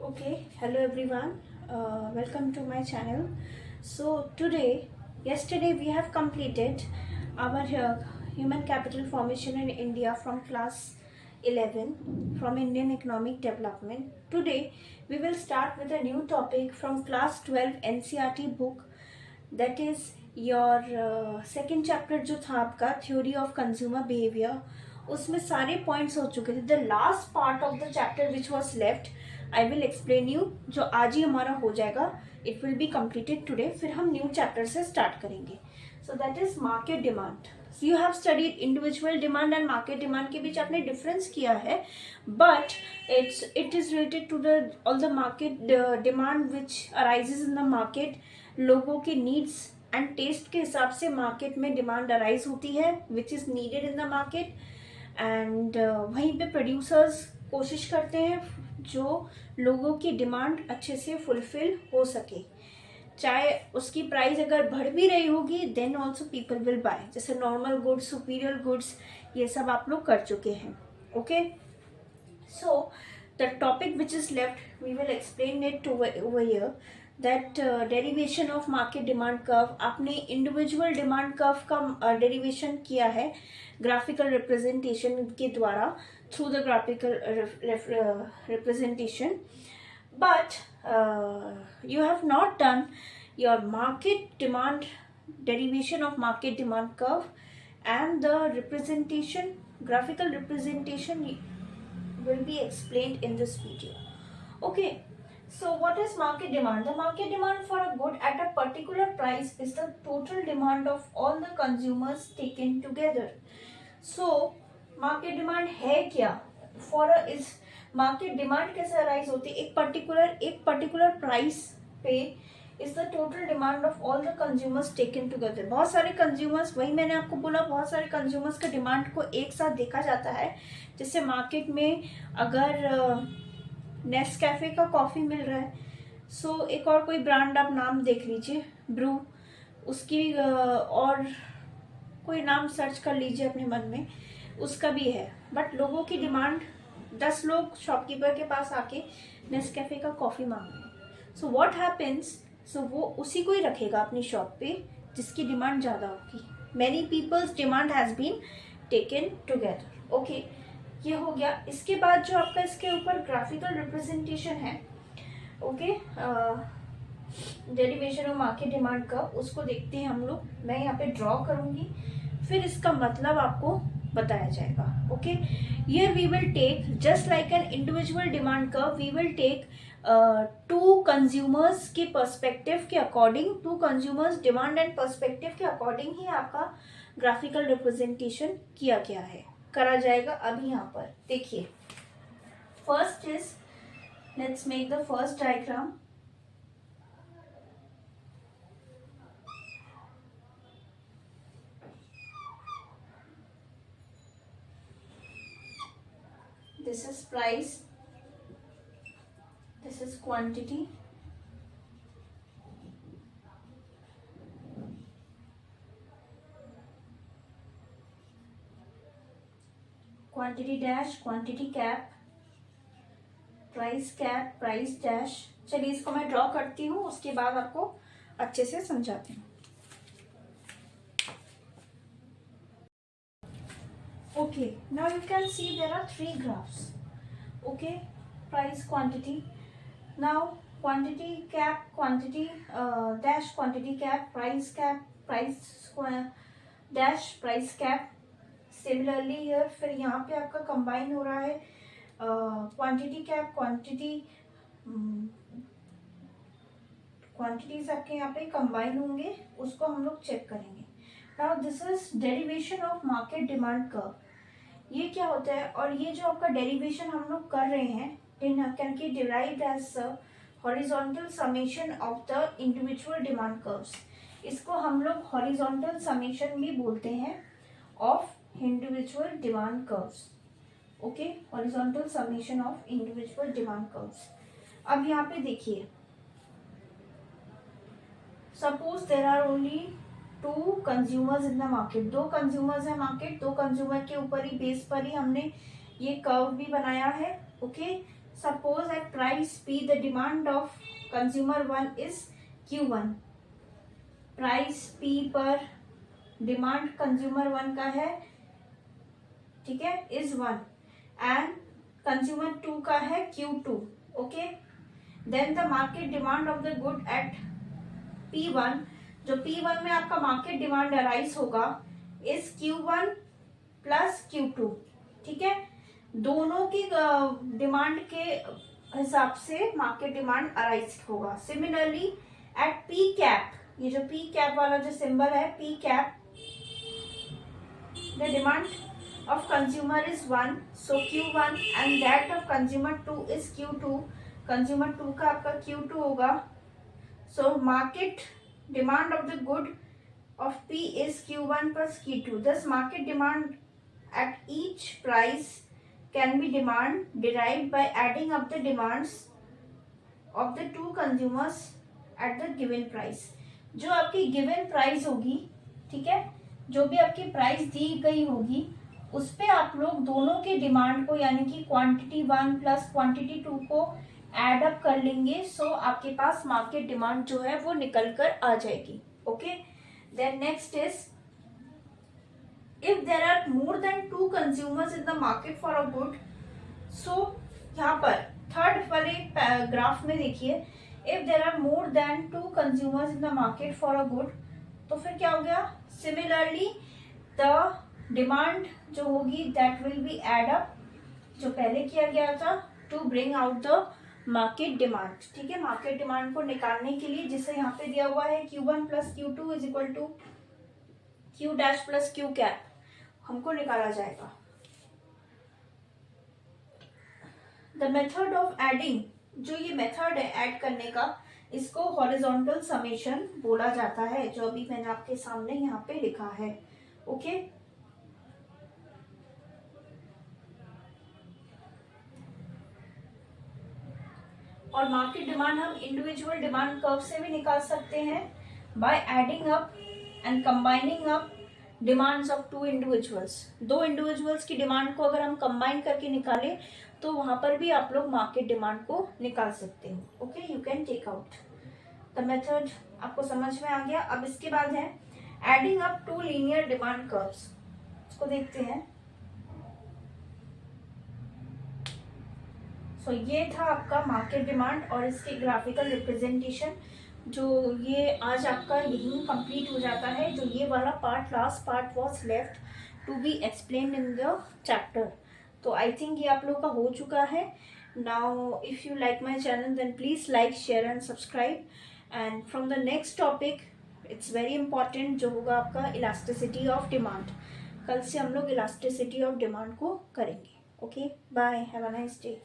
Okay, hello everyone. Welcome to my channel. So yesterday we have completed our human capital formation in India from class 11 from Indian Economic Development. Today we will start with a new topic from class 12 NCERT book, that is your second chapter जो था आपका theory of consumer behaviour. उसमें सारे points हो चुके थे. The last part of the chapter which was left I will explain you, जो आज ही हमारा हो जाएगा. It will be completed today. फिर हम न्यू चैप्टर से स्टार्ट करेंगे. So that is market demand. You have studied individual demand and market demand के बीच आपने डिफरेंस किया है, but it is related to the all the market demand which arises in the market. लोगों के needs and test के हिसाब से मार्केट में डिमांड अराइज होती है which is needed in the market. And वहीं पे प्रोड्यूसर्स कोशिश करते हैं जो लोगों की डिमांड अच्छे से फुलफिल हो सके. चाहे उसकी प्राइस अगर बढ़ भी रही होगी then also people will buy. जैसे नॉर्मल गुड्स, सुपीरियर गुड्स, ये सब आप लोग कर चुके हैं. Okay, so the topic which is left we will explain it over here. That derivation of market demand curve. आपने इंडिविजुअल डिमांड कर्व का डेरिवेशन किया है ग्राफिकल रिप्रेजेंटेशन के द्वारा, through the graphical representation, but you have not done your market demand derivation of market demand curve, and the representation, graphical representation will be explained in this video. Okay, so what is market demand? The market demand for a good at a particular price is the total demand of all the consumers taken together. So market demand है क्या? For is market demand कैसे arise होती है? एक particular price पे is the total demand of all the consumers taken together. बहुत सारे consumers, वही मैंने आपको बोला, बहुत सारे कंज्यूमर्स का डिमांड को एक साथ देखा जाता है. जैसे मार्केट में अगर नेस्कैफे का कॉफ़ी मिल रहा है, सो एक और कोई ब्रांड आप नाम देख लीजिए, ब्रू, उसकी और कोई नाम सर्च कर लीजिए अपने मन में, उसका भी है. बट लोगों की डिमांड, 10 लोग शॉपकीपर के पास आके नेस्कैफे का कॉफ़ी मांग रहे हैं. सो व्हाट हैपेंस, सो वो उसी को ही रखेगा अपनी शॉप पे जिसकी डिमांड ज़्यादा होगी. Many people's demand has been taken together. Okay, ये हो गया. इसके बाद जो आपका इसके ऊपर ग्राफिकल रिप्रेजेंटेशन है, okay, derivation of market demand का, उसको देखते हैं हम लोग. मैं यहाँ पे ड्रॉ करूँगी, फिर इसका मतलब आपको बताया जाएगा. Okay, here we will take just like an individual demand curve, we will take two consumers के पर्सपेक्टिव के according, two consumers demand and perspective के अकॉर्डिंग ही आपका ग्राफिकल रिप्रेजेंटेशन किया गया है, करा जाएगा. अभी यहाँ पर देखिए, first is, let's make the first diagram. This is price, this is quantity, quantity dash, quantity cap, price dash. चलिए इसको मैं ड्रॉ करती हूँ, उसके बाद आपको अच्छे से समझाती हूँ. Okay, now you can see there are 3 graphs. Okay, price, quantity. Now quantity cap, quantity dash, quantity cap, price square dash, price cap. Similarly here, फिर यहाँ पे आपका combine हो रहा है quantity cap, quantities आपके यहाँ पे combine होंगे, उसको हम लोग चेक करेंगे. Now this is derivation of market demand curve. ये क्या होता है? और ये जो आपका डेरिवेशन हम लोग कर रहे हैं, can be derived as horizontal summation of the individual demand curves. इसको हम लोग हॉरिजॉन्टल समेशन भी बोलते हैं of individual demand curves. Okay, horizontal summation of individual demand curves. अब यहाँ पे देखिए, suppose there are only 2 consumers in the market. 2 consumers है मार्केट, 2 कंज्यूमर के ऊपर ही, बेस पर ही हमने ये कर्व भी बनाया है. Okay, suppose at price P the demand of consumer 1 is Q1. Price P पर डिमांड कंज्यूमर 1 का है, ठीक है, इज 1 एंड कंज्यूमर 2 का है Q2. Okay, then the market demand of the good at P1, जो P1 में आपका मार्केट डिमांड अराइज होगा, इज Q1 प्लस Q2. ठीक है, दोनों की डिमांड के हिसाब से मार्केट डिमांड अराइज होगा. सिमिलरली एट P कैप, ये जो P कैप वाला जो सिंबल है, P cap, the demand of consumer is 1, so Q1 and that of consumer 2 is Q2. consumer 2 का आपका Q2 होगा. so market demand of the good of P is Q1 plus Q2. thus market demand at each price can be demand derived by adding up the demands of the two consumers at the given price. जो आपकी given price होगी, ठीक है, जो भी आपकी price दी गई होगी उस पे आप लोग दोनों के डिमांड को, यानी कि क्वांटिटी 1 प्लस क्वांटिटी 2 को एड अप कर लेंगे. सो आपके पास मार्केट डिमांड जो है वो निकल कर आ जाएगी. Okay, then next is if there are more than 2 consumers in the market for a good. So यहाँ पर थर्ड वाले ग्राफ में देखिए, if there are more than 2 consumers in the market for a good, तो फिर क्या हो गया, सिमिलरली द डिमांड जो होगी that will be add up, जो पहले किया गया था, to bring out the market demand. ठीक है, मार्केट डिमांड को निकालने के लिए, जिसे यहाँ पे दिया हुआ है Q1 plus Q2 is equal to Q dash plus Q cap, हमको निकाला जाएगा. द मेथड ऑफ एडिंग, जो ये मेथड है ऐड करने का, इसको हॉरिजॉन्टल समेशन बोला जाता है, जो अभी मैंने आपके सामने यहाँ पे लिखा है. ओके, और मार्केट डिमांड हम इंडिविजुअल डिमांड कर्व से भी निकाल सकते हैं by adding up and combining up demands of 2 individuals. 2 individuals की डिमांड को अगर हम कंबाइन करके निकालें तो वहां पर भी आप लोग मार्केट डिमांड को निकाल सकते हो. Okay, you can take out the method. आपको समझ में आ गया. अब इसके बाद है adding up 2 linear demand curves. इसको देखते हैं. तो ये था आपका मार्केट डिमांड और इसके ग्राफिकल रिप्रेजेंटेशन. जो ये आज आपका यही कंप्लीट हो जाता है. जो ये वाला part, last part was left to be explained in the chapter. तो आई थिंक ये आप लोग का हो चुका है. Now if you like my channel then please like, share and subscribe. And from the next topic, it's very important, जो होगा आपका इलास्टिसिटी ऑफ डिमांड. कल से हम लोग इलास्टिसिटी ऑफ डिमांड को करेंगे. Okay, bye, have a nice day.